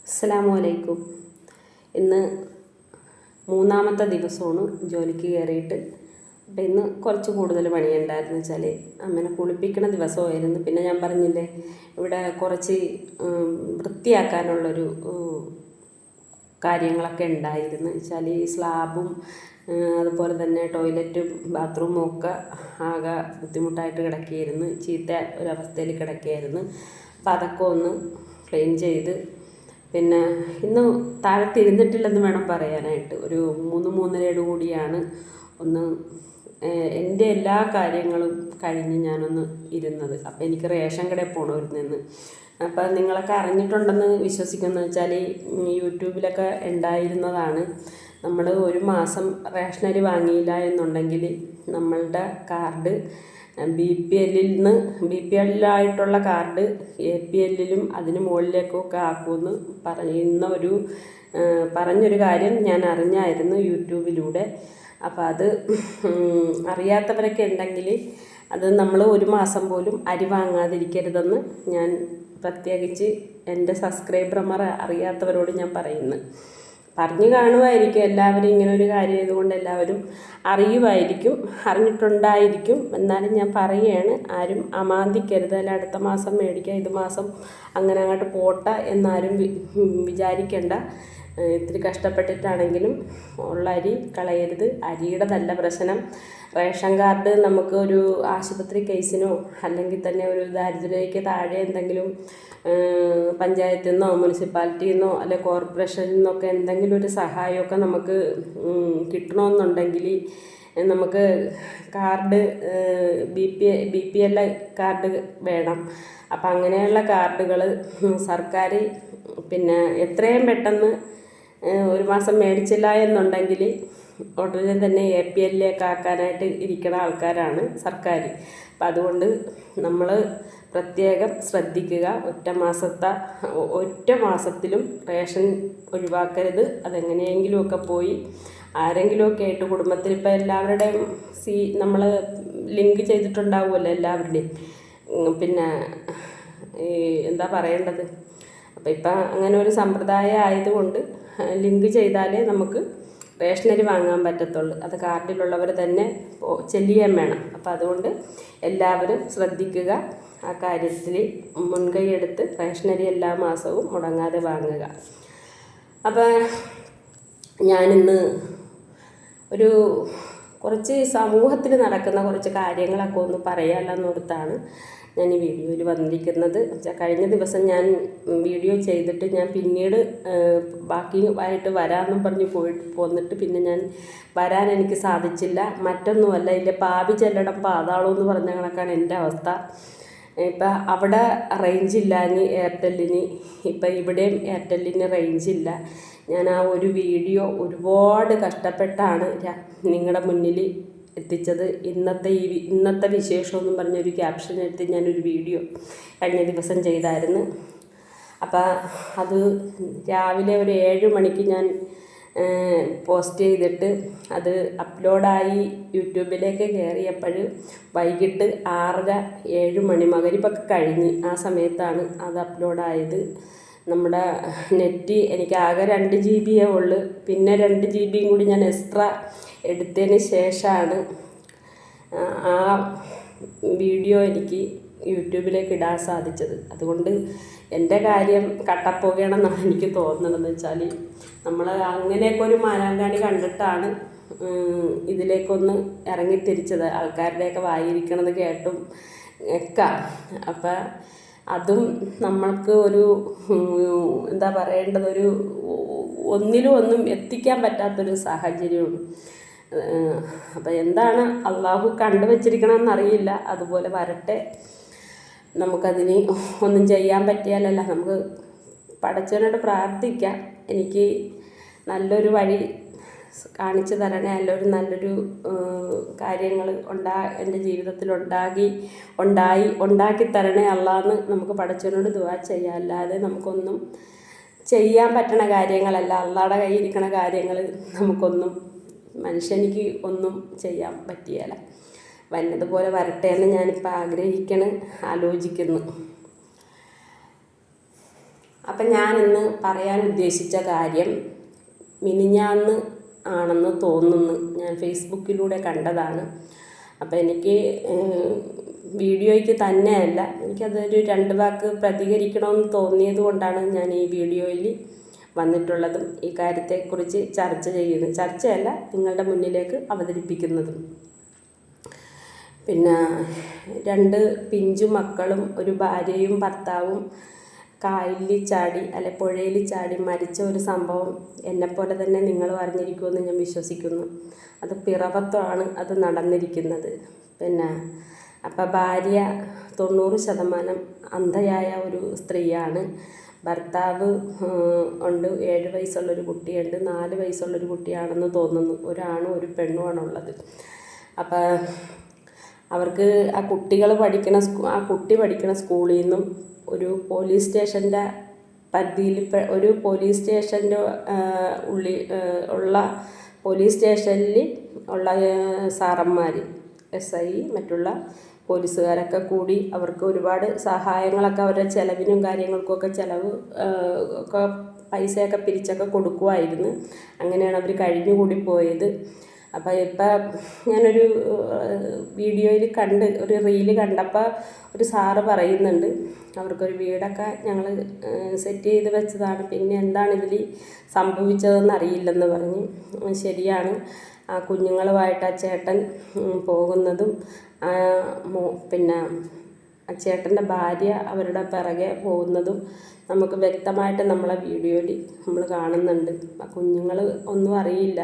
അസ്സലാമു അലൈക്കും. ഇന്ന് മൂന്നാമത്തെ ദിവസമാണ് ജോലിക്ക് കയറിയിട്ട്. അപ്പം ഇന്ന് കുറച്ച് കൂടുതൽ പണിയുണ്ടായിരുന്നു വെച്ചാൽ അമ്മനെ കുളിപ്പിക്കണ ദിവസമായിരുന്നു. പിന്നെ ഞാൻ പറഞ്ഞില്ലേ ഇവിടെ കുറച്ച് വൃത്തിയാക്കാനുള്ളൊരു കാര്യങ്ങളൊക്കെ ഉണ്ടായിരുന്നു വെച്ചാൽ സ്ലാബും അതുപോലെ തന്നെ ടോയ്ലറ്റും ബാത്റൂമും ഒക്കെ ആകെ ബുദ്ധിമുട്ടായിട്ട് കിടക്കുകയായിരുന്നു, ചീത്ത ഒരവസ്ഥയിൽ കിടക്കുകയായിരുന്നു. അപ്പം അതൊക്കെ ഒന്ന് ക്ലീൻ ചെയ്ത് പിന്നെ ഇന്ന് താഴത്തിരുന്നിട്ടില്ലെന്ന് വേണം പറയാനായിട്ട്. ഒരു 3-3:30 കൂടിയാണ് ഒന്ന് എൻ്റെ എല്ലാ കാര്യങ്ങളും കഴിഞ്ഞ് ഞാനൊന്ന് ഇരുന്നത്. അപ്പോൾ എനിക്ക് റേഷൻ കടയിൽ പോകണമായിരുന്നു. അപ്പം നിങ്ങളൊക്കെ അറിഞ്ഞിട്ടുണ്ടെന്ന് വിശ്വസിക്കുന്നു. വെച്ചാൽ യൂട്യൂബിലൊക്കെ ഉണ്ടായിരുന്നതാണ്. നമ്മൾ ഒരു മാസം റേഷനരി വാങ്ങിയില്ല എന്നുണ്ടെങ്കിൽ നമ്മളുടെ കാർഡ് BPL ആയിട്ടുള്ള കാർഡ് APLലും അതിന് മുകളിലേക്കൊക്കെ ആക്കുമെന്ന് പറഞ്ഞൊരു കാര്യം ഞാൻ അറിഞ്ഞായിരുന്നു യൂട്യൂബിലൂടെ. അപ്പോൾ അത് അറിയാത്തവരൊക്കെ ഉണ്ടെങ്കിൽ അത് നമ്മൾ ഒരു മാസം പോലും അരി വാങ്ങാതിരിക്കരുതെന്ന് ഞാൻ പ്രത്യേകിച്ച് എൻ്റെ സബ്സ്ക്രൈബർമാർ അറിയാത്തവരോട് ഞാൻ പറയുന്നു. പറഞ്ഞു കാണുമായിരിക്കും എല്ലാവരും, ഇങ്ങനെ ഒരു കാര്യം ആയതുകൊണ്ട് എല്ലാവരും അറിഞ്ഞിട്ടുണ്ടായിരിക്കും. എന്നാലും ഞാൻ പറയുകയാണ്, ആരും അമാന്തിക്കരുത്. അല്ല അടുത്ത മാസം മേടിക്കുക, ഇത് മാസം അങ്ങനെ അങ്ങോട്ട് പോട്ടെ എന്നാരും വിചാരിക്കേണ്ട. ഇത്തിരി കഷ്ടപ്പെട്ടിട്ടാണെങ്കിലും ഉള്ള അരി കളയരുത്. അരിയുടെ നല്ല പ്രശ്നം, റേഷൻ കാർഡ് നമുക്ക് ഒരു ആശുപത്രി കേസിനോ അല്ലെങ്കിൽ തന്നെ ഒരു ദാരിദ്ര്യരേഖയ്ക്ക് താഴെ എന്തെങ്കിലും പഞ്ചായത്തിൽ നിന്നോ മുനിസിപ്പാലിറ്റിയിൽ നിന്നോ അല്ലെ കോർപ്പറേഷനിൽ നിന്നൊക്കെ എന്തെങ്കിലും ഒരു സഹായമൊക്കെ നമുക്ക് കിട്ടണമെന്നുണ്ടെങ്കിൽ നമുക്ക് കാർഡ് BPL കാർഡ് വേണം. അപ്പം അങ്ങനെയുള്ള കാർഡുകൾ സർക്കാർ പിന്നെ എത്രയും പെട്ടെന്ന് ഒരു മാസം മേടിച്ചില്ല എന്നുണ്ടെങ്കിൽ ഉടനെ തന്നെ APLലേക്ക് ആക്കാനായിട്ട് ഇരിക്കുന്ന ആൾക്കാരാണ് സർക്കാർ. അപ്പം അതുകൊണ്ട് നമ്മൾ പ്രത്യേകം ശ്രദ്ധിക്കുക. ഒറ്റ മാസത്തിലും റേഷൻ ഒഴിവാക്കരുത്. അതെങ്ങനെയെങ്കിലുമൊക്കെ പോയി ആരെങ്കിലുമൊക്കെ ആയിട്ട് കുടുംബത്തിൽ ഇപ്പം എല്ലാവരുടെയും നമ്മൾ ലിങ്ക് ചെയ്തിട്ടുണ്ടാവുമല്ലോ എല്ലാവരുടെയും. പിന്നെ എന്താ പറയേണ്ടത്, അപ്പം ഇപ്പം അങ്ങനെ ഒരു സമ്പ്രദായം ആയതുകൊണ്ട് ലിങ്ക് ചെയ്താലേ നമുക്ക് റേഷനരി വാങ്ങാൻ പറ്റത്തുള്ളൂ. അത് കാർഡിലുള്ളവർ തന്നെ ചെല്ലുകയും വേണം. അപ്പം അതുകൊണ്ട് എല്ലാവരും ശ്രദ്ധിക്കുക. ആ കാര്യത്തിൽ മുൻകൈയെടുത്ത് റേഷനരി എല്ലാ മാസവും മുടങ്ങാതെ വാങ്ങുക. അപ്പം ഞാനിന്ന് കുറച്ച് സമൂഹത്തിൽ നടക്കുന്ന കുറച്ച് കാര്യങ്ങളൊക്കെ ഒന്ന് പറയാമെന്നോർത്താണ് ഞാൻ ഈ വീഡിയോയിൽ വന്നിരിക്കുന്നത്. കഴിഞ്ഞ ദിവസം ഞാൻ വീഡിയോ ചെയ്തിട്ട് ഞാൻ പിന്നീട് ബാക്കി ആയിട്ട് വരാമെന്നും പറഞ്ഞ് പോന്നിട്ട് പിന്നെ ഞാൻ വരാൻ എനിക്ക് സാധിച്ചില്ല. മറ്റൊന്നുമല്ല, ഇതിലെ പാപി ചെല്ലടം പാതാളം എന്ന് പറഞ്ഞ കണക്കാണ് എൻ്റെ അവസ്ഥ. ഇപ്പം അവിടെ റേഞ്ചില്ല എയർടെല്ലിന്, ഇപ്പം ഇവിടെയും എയർടെല്ലിന് റേഞ്ചില്ല. ഞാൻ ആ ഒരു വീഡിയോ ഒരുപാട് കഷ്ടപ്പെട്ടാണ് നിങ്ങളുടെ മുന്നിൽ എത്തിച്ചത്. ഇന്നത്തെ വിശേഷമെന്നും പറഞ്ഞൊരു ക്യാപ്ഷൻ എടുത്ത് ഞാനൊരു വീഡിയോ കഴിഞ്ഞ ദിവസം ചെയ്തായിരുന്നു. അപ്പം അത് രാവിലെ ഒരു 7 മണിക്ക് ഞാൻ പോസ്റ്റ് ചെയ്തിട്ട് അത് അപ്ലോഡായി യൂട്യൂബിലേക്ക് കയറിയപ്പോൾ വൈകിട്ട് 6:30-7 മണി മഗ്‌രിബൊക്കെ കഴിഞ്ഞ് ആ സമയത്താണ് അത് അപ്ലോഡായത്. നമ്മുടെ നെറ്റ് എനിക്ക് ആകെ 2 GB ഉള്ളു. പിന്നെ 2 GB കൂടി ഞാൻ എക്സ്ട്രാ എടുത്തതിന് ശേഷമാണ് ആ വീഡിയോ എനിക്ക് യൂട്യൂബിലേക്ക് ഇടാൻ സാധിച്ചത്. അതുകൊണ്ട് എൻ്റെ കാര്യം കട്ടപ്പോകണമെന്നാണ് എനിക്ക് തോന്നുന്നത്. വെച്ചാൽ നമ്മൾ അങ്ങനെയൊക്കെ ഒരു മാനാങ്കാണി കണ്ടിട്ടാണ് ഇതിലേക്കൊന്ന് ഇറങ്ങിത്തിരിച്ചത്, ആൾക്കാരുടെയൊക്കെ വായിരിക്കണത് കേട്ടും ഒക്കെ. അപ്പം അതും നമ്മൾക്ക് ഒരു എന്താ പറയേണ്ടത്, ഒന്നും എത്തിക്കാൻ പറ്റാത്തൊരു സാഹചര്യമാണ്. അപ്പം എന്താണ് അള്ളാഹു കണ്ടുവച്ചിരിക്കണമെന്നറിയില്ല. അതുപോലെ വരട്ടെ. നമുക്കതിന് ഒന്നും ചെയ്യാൻ പറ്റിയാലല്ല, നമുക്ക് പടച്ചവനോട് പ്രാർത്ഥിക്കാം. എനിക്ക് നല്ലൊരു വഴി കാണിച്ചു തരണേ, നല്ലൊരു കാര്യങ്ങൾ എൻ്റെ ജീവിതത്തിൽ ഉണ്ടാക്കി തരണേ അള്ളാന്ന് നമുക്ക് പടച്ചവനോട് ദുആ ചെയ്യാം. അല്ലാതെ നമുക്കൊന്നും ചെയ്യാൻ പറ്റണ കാര്യങ്ങളല്ല, അള്ളാഹുടെ കയ്യിൽ ഇരിക്കണ കാര്യങ്ങൾ മനുഷ്യനിക്ക് ഒന്നും ചെയ്യാൻ പറ്റിയല്ല. വന്നതുപോലെ വരട്ടെ എന്ന് ഞാനിപ്പോൾ ആലോചിക്കുന്നു. അപ്പം ഞാൻ ഇന്ന് പറയാൻ ഉദ്ദേശിച്ച കാര്യം മിനിഞ്ഞാന്ന് ആണെന്ന് തോന്നുന്നു. ഞാൻ ഫേസ്ബുക്കിലൂടെ കണ്ടതാണ്. അപ്പം എനിക്ക് വീഡിയോയ്ക്ക് തന്നെയല്ല, എനിക്കതൊരു 2 വാക്ക് പ്രതികരിക്കണമെന്ന് തോന്നിയത് കൊണ്ടാണ് ഞാൻ ഈ വീഡിയോയിൽ വന്നിട്ടുള്ളതും ഈ കാര്യത്തെക്കുറിച്ച് ചർച്ചയല്ല, നിങ്ങളുടെ മുന്നിലേക്ക് അവതരിപ്പിക്കുന്നതും. പിന്നെ 2 പിഞ്ചു മക്കളും ഒരു ഭാര്യയും ഭർത്താവും കായലിൽ ചാടി പുഴയിൽ ചാടി മരിച്ച ഒരു സംഭവം എന്നെപ്പോലെ തന്നെ നിങ്ങളും അറിഞ്ഞിരിക്കുമെന്ന് ഞാൻ വിശ്വസിക്കുന്നു. അത് പിറവത്വമാണ് അത് നടന്നിരിക്കുന്നത്. പിന്നെ അപ്പം ഭാര്യ 90% അന്ധയായ ഒരു സ്ത്രീയാണ്. ഭർത്താവ് ഉണ്ട്, 7 വയസ്സുള്ളൊരു കുട്ടിയുണ്ട്, 4 വയസ്സുള്ളൊരു കുട്ടിയാണെന്ന് തോന്നുന്നു. ഒരാണും ഒരു പെണ്ണുമാണുള്ളത്. അപ്പം അവർക്ക് ആ കുട്ടി പഠിക്കണ സ്കൂളിൽ നിന്നും ഒരു പോലീസ് സ്റ്റേഷൻ്റെ പരിധിയിൽ ഒരു പോലീസ് സ്റ്റേഷൻ്റെ ഉള്ള പോലീസ് സ്റ്റേഷനിൽ ഉള്ള സാറന്മാർ, SI, മറ്റുള്ള പോലീസുകാരൊക്കെ കൂടി അവർക്ക് ഒരുപാട് സഹായങ്ങളൊക്കെ അവരുടെ ചിലവിനും കാര്യങ്ങൾക്കൊക്കെ ഒക്കെ പൈസയൊക്കെ പിരിച്ചൊക്കെ കൊടുക്കുമായിരുന്നു. അങ്ങനെയാണ് അവർ കഴിഞ്ഞുകൂടി പോയത്. അപ്പോൾ ഇപ്പം ഞാനൊരു വീഡിയോയിൽ ഒരു റീല് കണ്ടപ്പോൾ ഒരു സാറ് പറയുന്നുണ്ട്, അവർക്കൊരു വീടൊക്കെ ഞങ്ങൾ സെറ്റ് ചെയ്ത് വെച്ചതാണ്, പിന്നെ എന്താണ് ഇതിൽ സംഭവിച്ചതെന്ന് അറിയില്ലെന്ന് പറഞ്ഞ്. ശരിയാണ്, ആ കുഞ്ഞുങ്ങളുമായിട്ട് ആ ചേട്ടൻ പോകുന്നതും പിന്നെ ആ ചേട്ടൻ്റെ ഭാര്യ അവരുടെ പിറകെ പോകുന്നതും നമുക്ക് വ്യക്തമായിട്ട് നമ്മളെ വീഡിയോയിൽ നമ്മൾ കാണുന്നുണ്ട്. ആ കുഞ്ഞുങ്ങൾ ഒന്നും അറിയില്ല.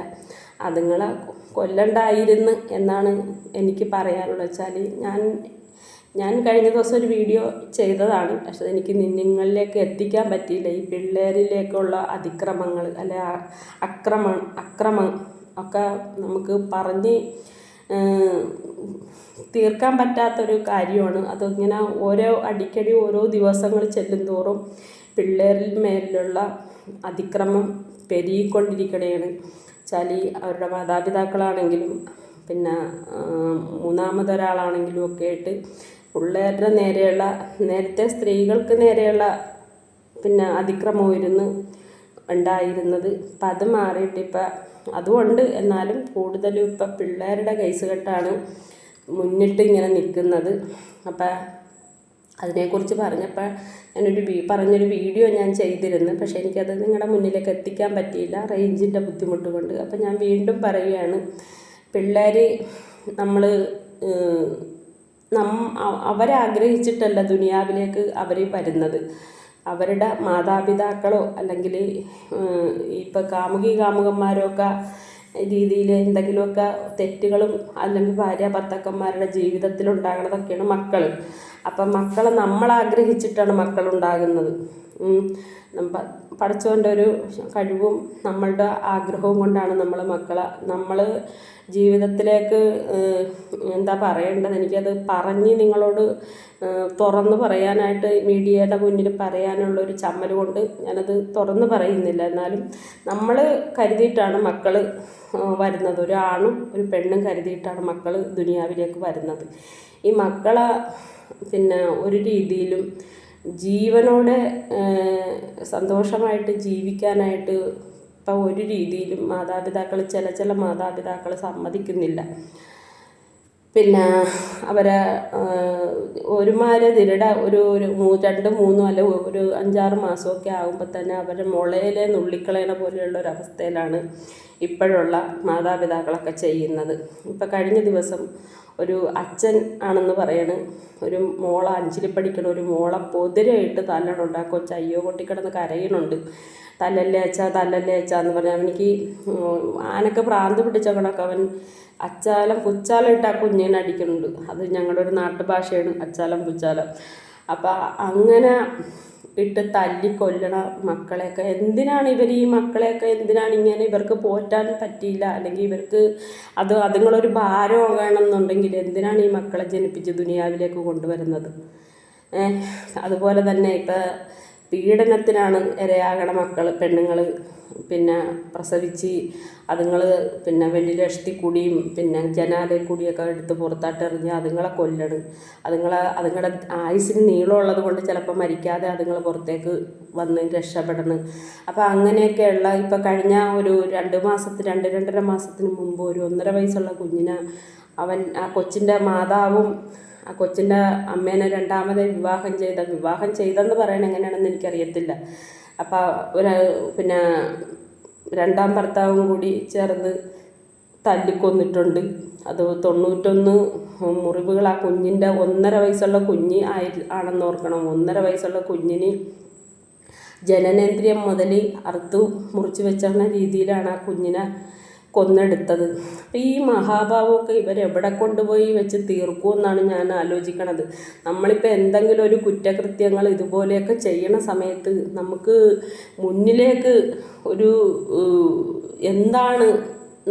അതുങ്ങളെ കൊല്ലണ്ടായിരുന്നു എന്നാണ് എനിക്ക് പറയാനുള്ളത്. വെച്ചാൽ ഞാൻ കഴിഞ്ഞ ദിവസം ഒരു വീഡിയോ ചെയ്തതാണ്, പക്ഷെ എനിക്ക് നിങ്ങളിലേക്ക് എത്തിക്കാൻ പറ്റിയില്ല. ഈ പിള്ളേരിലേക്കുള്ള അതിക്രമങ്ങൾ അക്രമം ഒക്കെ നമുക്ക് പറഞ്ഞ് തീർക്കാൻ പറ്റാത്തൊരു കാര്യമാണ്. അതിങ്ങനെ അടിക്കടി ഓരോ ദിവസങ്ങൾ ചെല്ലുന്തോറും പിള്ളേരിൽ മേലുള്ള അതിക്രമം പെരുകിക്കൊണ്ടിരിക്കുകയാണ്. വെച്ചാൽ അവരുടെ മാതാപിതാക്കളാണെങ്കിലും പിന്നെ മൂന്നാമതൊരാളാണെങ്കിലും ഒക്കെ ആയിട്ട് പിള്ളേരുടെ നേരെയുള്ള, നേരത്തെ സ്ത്രീകൾക്ക് നേരെയുള്ള പിന്നെ അതിക്രമമായിരുന്നു ഉണ്ടായിരുന്നത്. അപ്പം അത് മാറിയിട്ട് ഇപ്പം അതുകൊണ്ട്, എന്നാലും കൂടുതലും ഇപ്പം പിള്ളേരുടെ കേസുകെട്ടാണ് മുന്നിട്ട് ഇങ്ങനെ നിൽക്കുന്നത്. അപ്പം അതിനെക്കുറിച്ച് പറഞ്ഞപ്പോൾ പറഞ്ഞൊരു വീഡിയോ ഞാൻ ചെയ്തിരുന്നു, പക്ഷേ എനിക്കത് നിങ്ങളുടെ മുന്നിലേക്ക് എത്തിക്കാൻ പറ്റിയില്ല, റേഞ്ചിൻ്റെ ബുദ്ധിമുട്ട് കൊണ്ട്. അപ്പം ഞാൻ വീണ്ടും പറയുകയാണ്, പിള്ളേർ അവരാഗ്രഹിച്ചിട്ടല്ല ദുനിയാവിലേക്ക് അവർ വരുന്നത്. അവരുടെ മാതാപിതാക്കളോ അല്ലെങ്കിൽ ഇപ്പോൾ കാമുകന്മാരോ ഒക്കെ രീതിയിൽ എന്തെങ്കിലുമൊക്കെ തെറ്റുകളും അല്ലെങ്കിൽ ഭാര്യ ഭർത്താക്കന്മാരുടെ ജീവിതത്തിലുണ്ടാകുന്നതൊക്കെയാണ് മക്കൾ. അപ്പം മക്കളെ നമ്മളാഗ്രഹിച്ചിട്ടാണ് മക്കളുണ്ടാകുന്നത്. പഠിച്ചവൻ്റെ ഒരു കഴിവും നമ്മളുടെ ആഗ്രഹവും കൊണ്ടാണ് നമ്മൾ ജീവിതത്തിലേക്ക് എന്താ പറയേണ്ടത്, എനിക്കത് പറഞ്ഞ് നിങ്ങളോട് തുറന്ന് പറയാനായിട്ട് മീഡിയയുടെ മുന്നിൽ പറയാനുള്ളൊരു ചമ്മൽ കൊണ്ട് ഞാനത് തുറന്ന് പറയുന്നില്ല. എന്നാലും നമ്മൾ കരുതിയിട്ടാണ് മക്കൾ വരുന്നത്. ഒരു ആണും ഒരു പെണ്ണും കരുതിയിട്ടാണ് മക്കൾ ദുനിയാവിലേക്ക് വരുന്നത്. ഈ മക്കളെ പിന്നെ ഒരു രീതിയിലും ജീവനോടെ സന്തോഷമായിട്ട് ജീവിക്കാനായിട്ട് ഇപ്പം ഒരു രീതിയിലും ചില മാതാപിതാക്കൾ സമ്മതിക്കുന്നില്ല. പിന്നെ അവരെ ഒരു 2-3 അല്ല ഒരു 5-6 മാസമൊക്കെ ആകുമ്പോൾ തന്നെ അവരുടെ മുളയിലെ നുള്ളിക്കളയണ പോലെയുള്ള ഒരവസ്ഥയിലാണ് ഇപ്പോഴുള്ള മാതാപിതാക്കളൊക്കെ ചെയ്യുന്നത്. ഇപ്പം കഴിഞ്ഞ ദിവസം ഒരു അച്ഛൻ ആണെന്ന് പറയണ്, ഒരു 5ൽ പഠിക്കണ ഒരു മോളെ പൊതിരായിട്ട് തല്ലണുണ്ട്. ആ കൊച്ച് അയ്യോ കൊട്ടിക്കിടന്ന് കരയണുണ്ട്. തല്ലല്ലേ അച്ഛാന്ന് പറഞ്ഞാൽ അവനിക്ക് ആനൊക്കെ ഭ്രാന്ത് പിടിച്ച കണക്ക് അവൻ പുച്ചാലിട്ട് ആ കുഞ്ഞിനെ അടിക്കുന്നുണ്ട്. അത് ഞങ്ങളുടെ ഒരു നാട്ടുഭാഷയാണ്, പുച്ചാലം. അപ്പം അങ്ങനെ ഇട്ട് തല്ലിക്കൊല്ലണ മക്കളെയൊക്കെ എന്തിനാണ് ഈ മക്കളെയൊക്കെ ഇങ്ങനെ ഇവർക്ക് പോറ്റാൻ പറ്റിയില്ല, അല്ലെങ്കിൽ ഇവർക്ക് അതുങ്ങളൊരു ഭാരമാകണമെന്നുണ്ടെങ്കിൽ എന്തിനാണ് ഈ മക്കളെ ജനിപ്പിച്ച് ദുനിയാവിലേക്ക് കൊണ്ടുവരുന്നത്? അതുപോലെ തന്നെ ഇപ്പം പീഡനത്തിനാണ് ഇരയാകണ പെണ്ണുങ്ങൾ പിന്നെ പ്രസവിച്ച് അതുങ്ങൾ പിന്നെ വെന്റിലേഷനിൽ കൂടിയും പിന്നെ ജനാലയിൽ കൂടിയൊക്കെ എടുത്ത് പുറത്താട്ടെറിഞ്ഞ് അതുങ്ങളെ കൊല്ലണം. അതുങ്ങളുടെ ആയുസ്സിന് നീളമുള്ളത് കൊണ്ട് ചിലപ്പോൾ മരിക്കാതെ അതുങ്ങൾ പുറത്തേക്ക് വന്ന് രക്ഷപ്പെടണം. അപ്പോൾ അങ്ങനെയൊക്കെയുള്ള ഇപ്പം കഴിഞ്ഞ ഒരു 2-2.5 മാസത്തിന് മുമ്പ് ഒരു 1.5 വയസ്സുള്ള കുഞ്ഞിനെ ആ കൊച്ചിൻ്റെ മാതാവും ആ കൊച്ചിൻ്റെ അമ്മേനെ രണ്ടാമത് വിവാഹം ചെയ്തെന്ന് പറയണത് എങ്ങനെയാണെന്ന് എനിക്കറിയത്തില്ല. അപ്പോൾ പിന്നെ രണ്ടാം ഭർത്താവും കൂടി ചേർന്ന് തല്ലിക്കൊന്നിട്ടുണ്ട്. അത് 91 മുറിവുകൾ ആ കുഞ്ഞിൻ്റെ 1.5 വയസ്സുള്ള കുഞ്ഞ് ആണെന്ന് ഓർക്കണം. 1.5 വയസ്സുള്ള കുഞ്ഞിന് ജനനേന്ദ്രിയം മുതൽ അറുത്ത് മുറിച്ച് വെച്ചിരുന്ന രീതിയിലാണ് ആ കുഞ്ഞിനെ കൊന്നെടുത്തത്. അപ്പം ഈ മഹാഭാവമൊക്കെ ഇവരെവിടെ കൊണ്ടുപോയി വെച്ച് തീർക്കുമെന്നാണ് ഞാൻ ആലോചിക്കണത്. നമ്മളിപ്പോൾ എന്തെങ്കിലും ഒരു കുറ്റകൃത്യങ്ങൾ ഇതുപോലെയൊക്കെ ചെയ്യണ സമയത്ത് നമുക്ക് മുന്നിലേക്ക് ഒരു എന്താണ്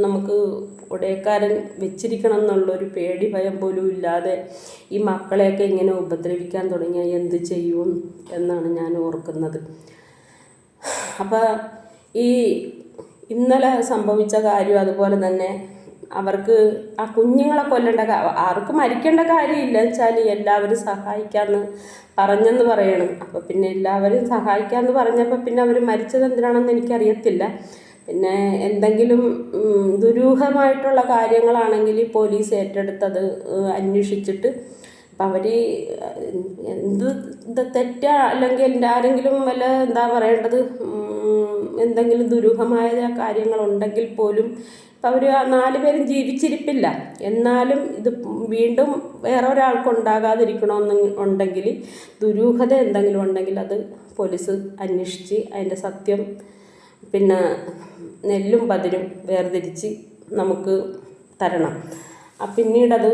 നമുക്ക് ഒടേക്കാരൻ വെച്ചിരിക്കണം എന്നുള്ളൊരു പേടി ഭയം പോലും ഇല്ലാതെ ഈ മക്കളെയൊക്കെ ഇങ്ങനെ ഉപദ്രവിക്കാൻ തുടങ്ങിയാൽ എന്ത് ചെയ്യും എന്നാണ് ഞാൻ ഓർക്കുന്നത്. അപ്പോൾ ഈ ഇന്നലെ സംഭവിച്ച കാര്യം അതുപോലെ തന്നെ അവർക്ക് ആ കുഞ്ഞുങ്ങളെ കൊല്ലേണ്ട ആർക്കും മരിക്കേണ്ട കാര്യമില്ല വെച്ചാൽ എല്ലാവരും സഹായിക്കാമെന്ന് പറഞ്ഞെന്ന് പറയണം. അപ്പോൾ പിന്നെ എല്ലാവരും സഹായിക്കാമെന്ന് പറഞ്ഞപ്പോൾ പിന്നെ അവർ മരിച്ചത് എന്തിനാണെന്ന് എനിക്കറിയത്തില്ല. പിന്നെ എന്തെങ്കിലും ദുരൂഹമായിട്ടുള്ള കാര്യങ്ങളാണെങ്കിൽ പോലീസ് ഏറ്റെടുത്തത് അന്വേഷിച്ചിട്ട് അപ്പം അവർ ഇത് തെറ്റാ അല്ലെങ്കിൽ ആരെങ്കിലും വല്ല എന്താ പറയേണ്ടത് എന്തെങ്കിലും ദുരൂഹമായ കാര്യങ്ങളുണ്ടെങ്കിൽ പോലും ഇപ്പം അവർ 4 പേരും ജീവിച്ചിരിപ്പില്ല. എന്നാലും ഇത് വീണ്ടും വേറെ ഒരാൾക്കുണ്ടാകാതിരിക്കണമെന്നുണ്ടെങ്കിൽ ദുരൂഹത എന്തെങ്കിലും ഉണ്ടെങ്കിൽ അത് പോലീസ് അന്വേഷിച്ച് അതിൻ്റെ സത്യം പിന്നെ നെല്ലും പതിരും വേർതിരിച്ച് നമുക്ക് തരണം. പിന്നീടത്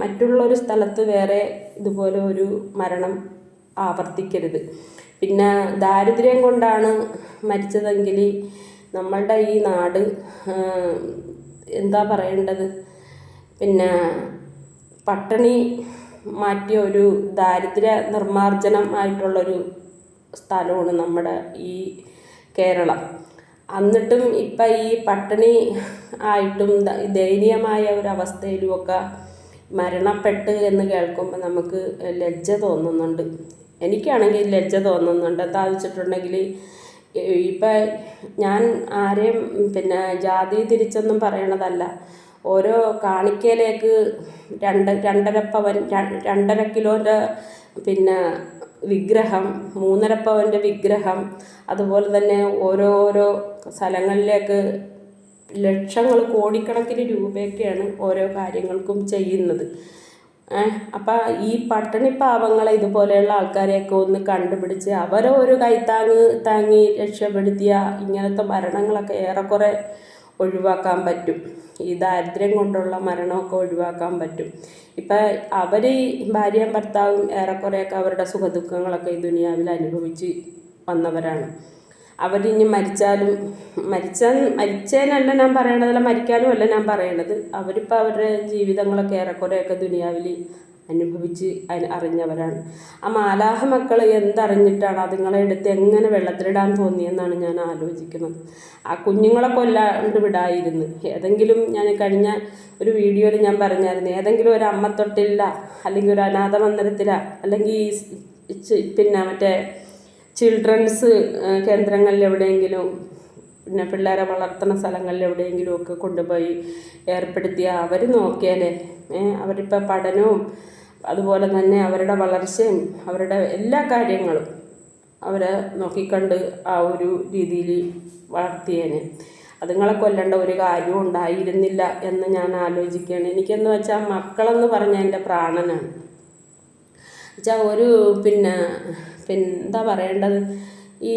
മറ്റുള്ളൊരു സ്ഥലത്ത് വേറെ ഇതുപോലെ ഒരു മരണം ആവർത്തിക്കരുത്. പിന്നെ ദാരിദ്ര്യം കൊണ്ടാണ് മരിച്ചതെങ്കിൽ നമ്മളുടെ ഈ നാട് എന്താ പറയേണ്ടത് പിന്നെ പട്ടിണി മാറ്റിയ ഒരു ദാരിദ്ര്യ നിർമ്മാർജ്ജനം ആയിട്ടുള്ളൊരു സ്ഥലമാണ് നമ്മുടെ ഈ കേരളം. എന്നിട്ടും ഇപ്പം ഈ പട്ടിണി ആയിട്ടും ദയനീയമായ ഒരവസ്ഥയിലുമൊക്കെ മരണപ്പെട്ട് എന്ന് കേൾക്കുമ്പോൾ നമുക്ക് ലജ്ജ തോന്നുന്നുണ്ട്. എനിക്കാണെങ്കിൽ ലജ്ജ തോന്നുന്നുണ്ട്. എന്താണെന്ന് വെച്ചിട്ടുണ്ടെങ്കിൽ ഇപ്പം ഞാൻ ആരെയും പിന്നെ ജാതി തിരിച്ചൊന്നും പറയണതല്ല. ഓരോ കാണിക്കയിലേക്ക് 2.5 പവൻ 2.5 കിലോൻ്റെ പിന്നെ വിഗ്രഹം, 3.5 പവൻ്റെ വിഗ്രഹം, അതുപോലെ തന്നെ ഓരോരോ സ്ഥലങ്ങളിലേക്ക് ലക്ഷങ്ങൾ കോടിക്കണക്കിന് രൂപയൊക്കെയാണ് ഓരോ കാര്യങ്ങൾക്കും ചെയ്യുന്നത്. അപ്പം ഈ പട്ടിണി പാവങ്ങളെ ഇതുപോലെയുള്ള ആൾക്കാരെയൊക്കെ ഒന്ന് കണ്ടുപിടിച്ച് അവരെ ഒരു താങ്ങി രക്ഷപ്പെടുത്തിയ ഇങ്ങനത്തെ മരണങ്ങളൊക്കെ ഏറെക്കുറെ ഒഴിവാക്കാൻ പറ്റും. ഈ ദാരിദ്ര്യം കൊണ്ടുള്ള മരണമൊക്കെ ഒഴിവാക്കാൻ പറ്റും. ഇപ്പം അവർ ഭാര്യയും ഭർത്താവും ഏറെക്കുറെയൊക്കെ അവരുടെ സുഖദുഃഖങ്ങളൊക്കെ ഈ ദുനിയാവിൽ അനുഭവിച്ച് വന്നവരാണ്. അവരിനി മരിച്ചേനല്ല ഞാൻ പറയണതല്ല, മരിക്കാനും അല്ല ഞാൻ പറയണത്. അവരിപ്പോൾ അവരുടെ ജീവിതങ്ങളൊക്കെ ഏറെക്കുറെയൊക്കെ ദുനിയാവിൽ അനുഭവിച്ച് അറിഞ്ഞവരാണ്. ആ മാലാഹ മക്കൾ എന്തറിഞ്ഞിട്ടാണ് അതുങ്ങളെ എടുത്ത് എങ്ങനെ വെള്ളത്തിലിടാൻ തോന്നിയെന്നാണ് ഞാൻ ആലോചിക്കുന്നത്. ആ കുഞ്ഞുങ്ങളെ കൊല്ലാണ്ട് വിടായിരുന്നു. ഏതെങ്കിലും ഞാൻ കഴിഞ്ഞ ഒരു വീഡിയോയിൽ ഞാൻ പറഞ്ഞായിരുന്നു, ഏതെങ്കിലും ഒരു അമ്മത്തൊട്ടില്ല അല്ലെങ്കിൽ ഒരു അനാഥ മന്ദിരത്തില അല്ലെങ്കിൽ പിന്നെ മറ്റേ ചിൽഡ്രൻസ് കേന്ദ്രങ്ങളിൽ എവിടെയെങ്കിലും പിന്നെ പിള്ളേരെ വളർത്തുന്ന സ്ഥലങ്ങളിൽ എവിടെയെങ്കിലും ഒക്കെ കൊണ്ടുപോയി ഏർപ്പെടുത്തിയ അവർ നോക്കിയാലേ അവരിപ്പോൾ പഠനവും അതുപോലെ തന്നെ അവരുടെ വളർച്ചയും അവരുടെ എല്ലാ കാര്യങ്ങളും അവരെ നോക്കിക്കണ്ട് ആ ഒരു രീതിയിൽ വളർത്തിയേനെ. അതുങ്ങളെ കൊല്ലേണ്ട ഒരു കാര്യവും ഉണ്ടായിരുന്നില്ല എന്ന് ഞാൻ ആലോചിക്കുകയാണ്. എനിക്കെന്ന് വെച്ചാൽ മക്കളെന്ന് പറഞ്ഞാൽ എൻ്റെ പ്രാണനാണ്. വെച്ചാൽ ഒരു എന്താ പറയേണ്ടത്, ഈ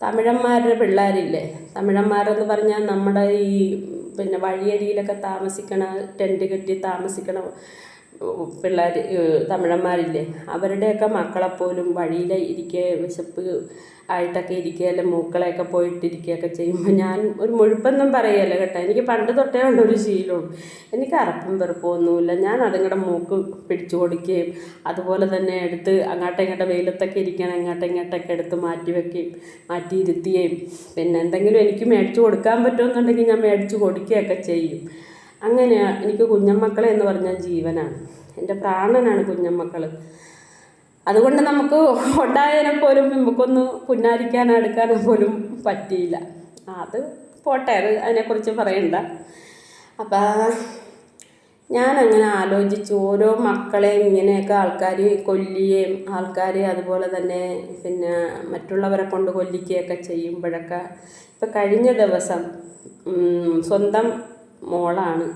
തമിഴന്മാരുടെ പിള്ളേരില്ലേ, തമിഴന്മാരെന്ന് പറഞ്ഞാൽ നമ്മുടെ ഈ പിന്നെ വഴിയരിയിലൊക്കെ താമസിക്കണ, ടെൻറ്റ് കെട്ടി താമസിക്കണ പിള്ളേർ തമിഴന്മാരില്ലേ, അവരുടെയൊക്കെ മക്കളെപ്പോലും വഴിയിൽ ഇരിക്കുക വിശപ്പ് ആയിട്ടൊക്കെ ഇരിക്കുകയല്ല, മൂക്കളെയൊക്കെ പോയിട്ടിരിക്കുകയൊക്കെ ചെയ്യുമ്പോൾ ഞാൻ ഒരു മുഴുപ്പൊന്നും പറയുകയല്ല കേട്ടോ. എനിക്ക് പണ്ട് തൊട്ടേ ഉള്ളൊരു ശീലവും, എനിക്ക് അറപ്പും വെറുപ്പൊന്നുമില്ല. ഞാൻ അതുങ്ങളുടെ മൂക്ക് പിടിച്ചു കൊടുക്കുകയും അതുപോലെ തന്നെ എടുത്ത് അങ്ങോട്ടും ഇങ്ങോട്ടും വെയിലത്തൊക്കെ ഇരിക്കണം, ഇങ്ങോട്ടൊക്കെ എടുത്ത് മാറ്റി വയ്ക്കുകയും മാറ്റി ഇരുത്തുകയും പിന്നെ എന്തെങ്കിലും എനിക്ക് മേടിച്ചു കൊടുക്കാൻ പറ്റുമെന്നുണ്ടെങ്കിൽ ഞാൻ മേടിച്ചു കൊടുക്കുകയൊക്കെ ചെയ്യും. അങ്ങനെയാണ്. എനിക്ക് കുഞ്ഞമ്മക്കളെ എന്ന് പറഞ്ഞാൽ ജീവനാണ്, എൻ്റെ പ്രാണനാണ് കുഞ്ഞമ്മക്കൾ. അതുകൊണ്ട് നമുക്ക് ഉണ്ടായതിനെ പോലും നമുക്കൊന്ന് പുന്നാരിക്കാനോ എടുക്കാനോ പോലും പറ്റിയില്ല. അത് പോട്ടെ, അതിനെക്കുറിച്ച് പറയണ്ട. അപ്പം ഞാനങ്ങനെ ആലോചിച്ചു, ഓരോ മക്കളെയും ഇങ്ങനെയൊക്കെ ആൾക്കാർ കൊല്ലുകയും ആൾക്കാർ അതുപോലെ തന്നെ പിന്നെ മറ്റുള്ളവരെ കൊണ്ട് കൊല്ലിക്കുകയൊക്കെ ചെയ്യുമ്പോഴൊക്കെ ഇപ്പം കഴിഞ്ഞ ദിവസം സ്വന്തം മോളാണ്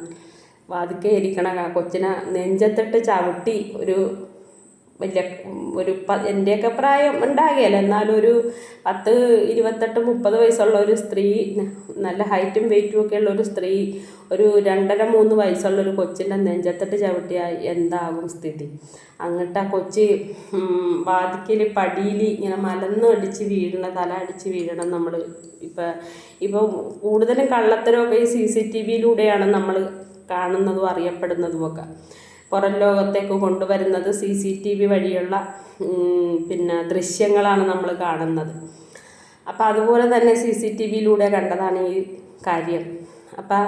വാതിക്കെ ഇരിക്കണ കൊച്ചിനെ നെഞ്ചത്തിട്ട് ചവിട്ടി എൻ്റെയൊക്കെ പ്രായം ഉണ്ടാകുകയില്ല, എന്നാലും ഒരു 10, 28, 30 വയസ്സുള്ള ഒരു സ്ത്രീ, നല്ല ഹൈറ്റും വെയിറ്റും ഒക്കെ ഉള്ള ഒരു സ്ത്രീ ഒരു 2.5, 3 വയസ്സുള്ളൊരു കൊച്ചിൻ്റെ നെഞ്ചത്തിട്ട് ചവിട്ടിയാൽ എന്താകും സ്ഥിതി? അങ്ങോട്ട് ആ കൊച്ച് വാതിക്കൽ പടിയിൽ ഇങ്ങനെ മലന്നടിച്ച് വീഴണം, തല അടിച്ച് വീഴണം. നമ്മൾ ഇപ്പോൾ കൂടുതലും കള്ളത്തരമൊക്കെ ഈ CCTVയിലൂടെയാണ് നമ്മൾ കാണുന്നതും അറിയപ്പെടുന്നതുമൊക്കെ. പുറം ലോകത്തേക്ക് കൊണ്ടുവരുന്നത് CCTV വഴിയുള്ള പിന്നെ ദൃശ്യങ്ങളാണ് നമ്മൾ കാണുന്നത്. അപ്പം അതുപോലെ തന്നെ CCTVയിലൂടെ കണ്ടതാണ് ഈ കാര്യം. അപ്പം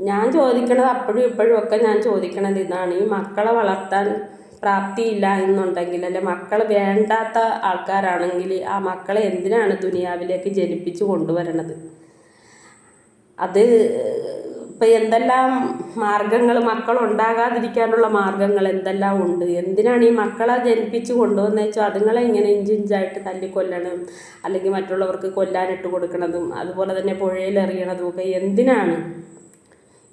ഞാൻ ചോദിക്കണത് അപ്പോഴും ഇപ്പോഴും ഒക്കെ ഞാൻ ചോദിക്കണത് ഇതാണ്: ഈ മക്കളെ വളർത്താൻ പ്രാപ്തിയില്ല എന്നുണ്ടെങ്കിൽ, അല്ലെ മക്കൾ വേണ്ടാത്ത ആൾക്കാരാണെങ്കിൽ ആ മക്കളെ എന്തിനാണ് ദുനിയാവിലേക്ക് ജനിപ്പിച്ച് കൊണ്ടുവരണത്? അത് ഇപ്പം എന്തെല്ലാം മാർഗങ്ങൾ, മക്കളുണ്ടാകാതിരിക്കാനുള്ള മാർഗങ്ങൾ എന്തെല്ലാം ഉണ്ട്. എന്തിനാണ് ഈ മക്കളെ ജനിപ്പിച്ച് കൊണ്ടുവന്നു വെച്ചാൽ അതുങ്ങളെ ഇങ്ങനെ ഇഞ്ചിഞ്ചായിട്ട് തല്ലിക്കൊല്ലണം, അല്ലെങ്കിൽ മറ്റുള്ളവർക്ക് കൊല്ലാനിട്ട് കൊടുക്കണതും അതുപോലെ തന്നെ പുഴയിലെറിയണതും ഒക്കെ എന്തിനാണ്?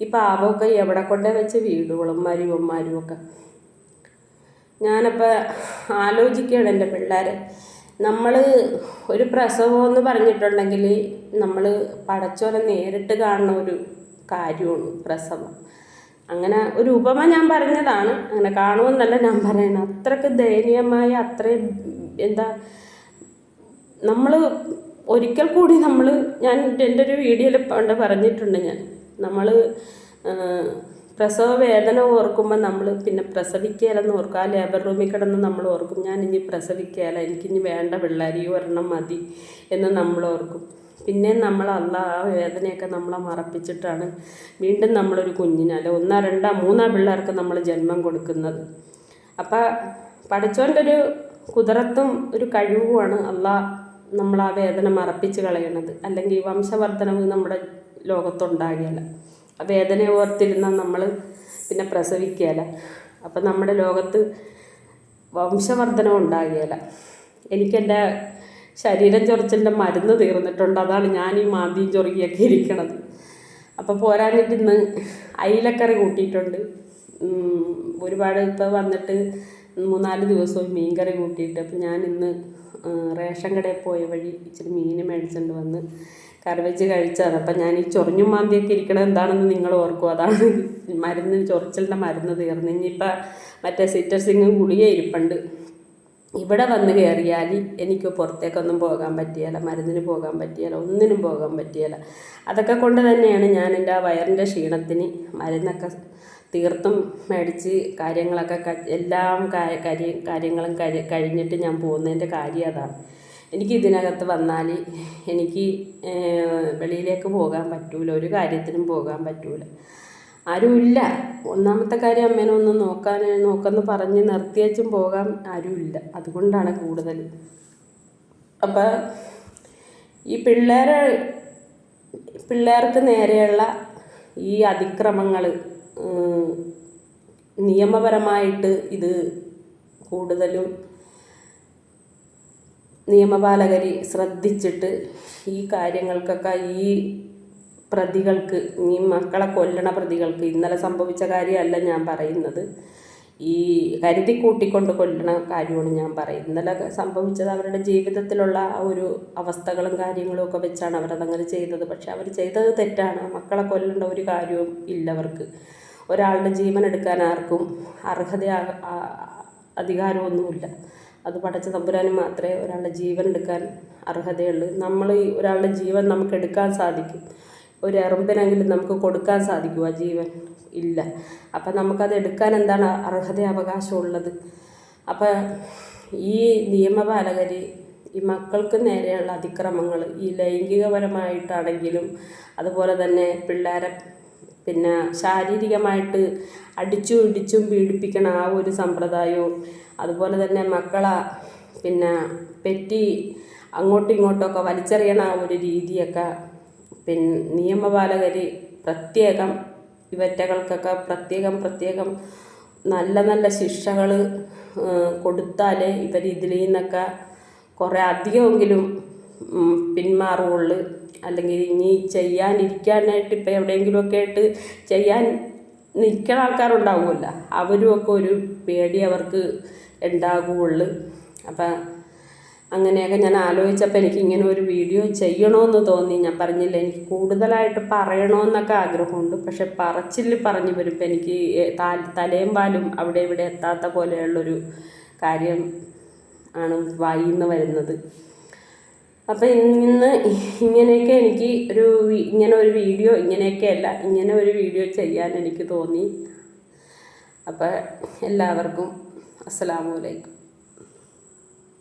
ഈ പാപമൊക്കെ എവിടെ കൊണ്ടേ വെച്ച് വീടുകളന്മാരും ഇവന്മാരും ഒക്കെ. ഞാനപ്പോൾ ആലോചിക്കുകയാണ് എൻ്റെ പിള്ളേരെ. നമ്മൾ ഒരു പ്രസവം എന്ന് പറഞ്ഞിട്ടുണ്ടെങ്കിൽ നമ്മൾ പടച്ചോനെ നേരിട്ട് കാണുന്ന ഒരു കാര്യമാണ് പ്രസവം. അങ്ങനെ ഒരു ഉപമ ഞാൻ പറഞ്ഞതാണ്, അങ്ങനെ കാണുമെന്നല്ല ഞാൻ പറയണത്. അത്രയ്ക്ക് ദയനീയമായ, അത്രയും നമ്മൾ ഒരിക്കൽ കൂടി ഞാൻ എൻ്റെ ഒരു വീഡിയോയിൽ പണ്ട് പറഞ്ഞിട്ടുണ്ട്, നമ്മൾ പ്രസവ വേദന ഓർക്കുമ്പോൾ നമ്മൾ പിന്നെ പ്രസവിക്കുകയില്ലെന്ന് ഓർക്കും. ആ ലേബർ റൂമിൽ കിടന്ന് നമ്മൾ ഓർക്കും, ഞാൻ ഇനി പ്രസവിക്കുകയില്ല, എനിക്കിനി വേണ്ട പിള്ളേർ, ഈ ഒരെണ്ണം മതി എന്ന് നമ്മൾ ഓർക്കും. പിന്നെ നമ്മൾ ആ വേദനയൊക്കെ നമ്മളെ മറപ്പിച്ചിട്ടാണ് വീണ്ടും നമ്മളൊരു കുഞ്ഞിനെ, അല്ല 1, 2, 3 പിള്ളേർക്ക് നമ്മൾ ജന്മം കൊടുക്കുന്നത്. അപ്പം പഠിച്ചോൻ്റെ ഒരു കുതിരത്തും ഒരു കഴിവുമാണ് നമ്മൾ ആ വേദന മറപ്പിച്ച് കളയണത്. അല്ലെങ്കിൽ വംശവർദ്ധനവ് നമ്മുടെ ലോകത്തുണ്ടാകില്ല. ആ വേദന ഓർത്തിരുന്നാൽ നമ്മൾ പിന്നെ പ്രസവിക്കുകയില്ല. അപ്പം നമ്മുടെ ലോകത്ത് വംശവർദ്ധനം ഉണ്ടാകുകയില്ല. എനിക്കെൻ്റെ ശരീരം ചൊറിച്ചിലിൻ്റെ മരുന്ന് തീർന്നിട്ടുണ്ട്, അതാണ് ഞാൻ ഈ മാന്തിയും ചൊറുകിയൊക്കെ ഇരിക്കണത്. അപ്പോൾ പോരാഞ്ഞിട്ട് ഇന്ന് അയിലക്കറി കൂട്ടിയിട്ടുണ്ട്. ഒരുപാട് ഇപ്പോൾ വന്നിട്ട് 3-4 ദിവസവും മീൻകറി കൂട്ടിയിട്ട്. അപ്പം ഞാൻ ഇന്ന് റേഷൻ കടയിൽ പോയ വഴി ഇച്ചിരി മീൻ മേടിച്ചുകൊണ്ട് വന്ന് കറി വെച്ച് കഴിച്ചതാണ്. അപ്പം ഞാൻ ഈ ചൊറിഞ്ഞും മാന്തിയൊക്കെ ഇരിക്കണത് എന്താണെന്ന് നിങ്ങൾ ഓർക്കും. അതാണ് ചൊറിച്ചിലിൻ്റെ മരുന്ന് തീർന്നു. ഇനിയിപ്പോൾ മറ്റേ സിറ്റർസിങ്ങും ഗുളിക ഇരിപ്പുണ്ട്. ഇവിടെ വന്ന് കയറിയാൽ എനിക്ക് പുറത്തേക്കൊന്നും പോകാൻ പറ്റിയല്ല, മരുന്നിന് പോകാൻ പറ്റിയല്ല, ഒന്നിനും പോകാൻ പറ്റിയല്ല. അതൊക്കെ കൊണ്ട് തന്നെയാണ് ഞാൻ എൻ്റെ ആ വയറിൻ്റെ ക്ഷീണത്തിന് മരുന്നൊക്കെ തീർത്തും മേടിച്ച് കാര്യങ്ങളൊക്കെ എല്ലാം കാര്യങ്ങളും കഴിഞ്ഞിട്ട് ഞാൻ പോകുന്നതിൻ്റെ കാര്യം അതാണ്. എനിക്ക് ഇതിനകത്ത് വന്നാൽ എനിക്ക് വെളിയിലേക്ക് പോകാൻ പറ്റൂല, ഒരു കാര്യത്തിനും പോകാൻ പറ്റൂല, ആരുമില്ല. ഒന്നാമത്തെ കാര്യം അമ്മേനെ ഒന്ന് നോക്കാമെന്ന് പറഞ്ഞ് നിർത്തിയേച്ചും പോകാൻ ആരുമില്ല. അതുകൊണ്ടാണ് കൂടുതൽ. അപ്പം ഈ പിള്ളേർക്ക് നേരെയുള്ള ഈ അതിക്രമങ്ങൾ നിയമപരമായിട്ട് ഇത് കൂടുതലും നിയമപാലകർ ശ്രദ്ധിച്ചിട്ട് ഈ കാര്യങ്ങൾക്കൊക്കെ ഈ പ്രതികൾക്ക്, ഈ മക്കളെ കൊല്ലണ പ്രതികൾക്ക്, ഇന്നലെ സംഭവിച്ച കാര്യമല്ല ഞാൻ പറയുന്നത്, ഈ കരുതി കൂട്ടിക്കൊണ്ട് കൊല്ലണ കാര്യമാണ് ഞാൻ പറയുന്നത്. ഇന്നലെ സംഭവിച്ചത് അവരുടെ ജീവിതത്തിലുള്ള ഒരു അവസ്ഥകളും കാര്യങ്ങളും ഒക്കെ വെച്ചാണ് അവരതങ്ങനെ ചെയ്തത്. പക്ഷെ അവർ ചെയ്തത് തെറ്റാണ്. മക്കളെ കൊല്ലേണ്ട ഒരു കാര്യവും ഇല്ല അവർക്ക്. ഒരാളുടെ ജീവൻ എടുക്കാൻ ആർക്കും അർഹത അധികാരമൊന്നുമില്ല. അത് പടച്ച തമ്പുരാന് മാത്രമേ ഒരാളുടെ ജീവൻ എടുക്കാൻ അർഹതയുള്ളൂ. നമ്മൾ ഒരാളുടെ ജീവൻ നമുക്ക് എടുക്കാൻ സാധിക്കും, ഒരു എറുമ്പിനെങ്കിലും നമുക്ക് കൊടുക്കാൻ സാധിക്കും ആ ജീവൻ? ഇല്ല. അപ്പം നമുക്കത് എടുക്കാൻ എന്താണ് അർഹത അവകാശമുള്ളത്? അപ്പം ഈ നിയമപാലകർ ഈ മക്കൾക്ക് നേരെയുള്ള അതിക്രമങ്ങൾ, ഈ ലൈംഗികപരമായിട്ടാണെങ്കിലും അതുപോലെ തന്നെ പിള്ളേരെ പിന്നെ ശാരീരികമായിട്ട് അടിച്ചും ഇടിച്ചും പീഡിപ്പിക്കണ ആ ഒരു സമ്പ്രദായവും, അതുപോലെ തന്നെ മക്കളെ പിന്നെ പെറ്റി അങ്ങോട്ടും ഇങ്ങോട്ടുമൊക്കെ വലിച്ചെറിയണ ആ ഒരു രീതിയൊക്കെ നിയമപാലകർ പ്രത്യേകം ഇവറ്റകൾക്കൊക്കെ പ്രത്യേകം നല്ല നല്ല ശിക്ഷകൾ കൊടുത്താലേ ഇവർ ഇതിൽ നിന്നൊക്കെ കുറേ അധികമെങ്കിലും പിന്മാറുകയുള്ളൂ. അല്ലെങ്കിൽ ഇനി ചെയ്യാനിരിക്കാനായിട്ട് ഇപ്പം എവിടെയെങ്കിലുമൊക്കെ ആയിട്ട് ചെയ്യാൻ നിൽക്കുന്ന ആൾക്കാരുണ്ടാവുമല്ലോ, അവരുമൊക്കെ ഒരു പേടി അവർക്ക് ഉണ്ടാകുകയുള്ളൂ. അപ്പം അങ്ങനെയൊക്കെ ഞാൻ ആലോചിച്ചപ്പോൾ എനിക്ക് ഇങ്ങനെ ഒരു വീഡിയോ ചെയ്യണമെന്ന് തോന്നി. ഞാൻ പറഞ്ഞില്ല, എനിക്ക് കൂടുതലായിട്ട് പറയണമെന്നൊക്കെ ആഗ്രഹമുണ്ട്. പക്ഷെ പറച്ചിൽ പറഞ്ഞു വരുമ്പോൾ എനിക്ക് തലയും പാലും അവിടെ ഇവിടെ എത്താത്ത പോലെയുള്ളൊരു കാര്യം ആണ് വായിൽ നിന്ന് വരുന്നത്. അപ്പം ഇന്ന് ഇങ്ങനെയൊക്കെ എനിക്ക് ഇങ്ങനെ ഒരു വീഡിയോ ചെയ്യാൻ എനിക്ക് തോന്നി. അപ്പം എല്ലാവർക്കും അസ്സലാമു അലൈക്കും.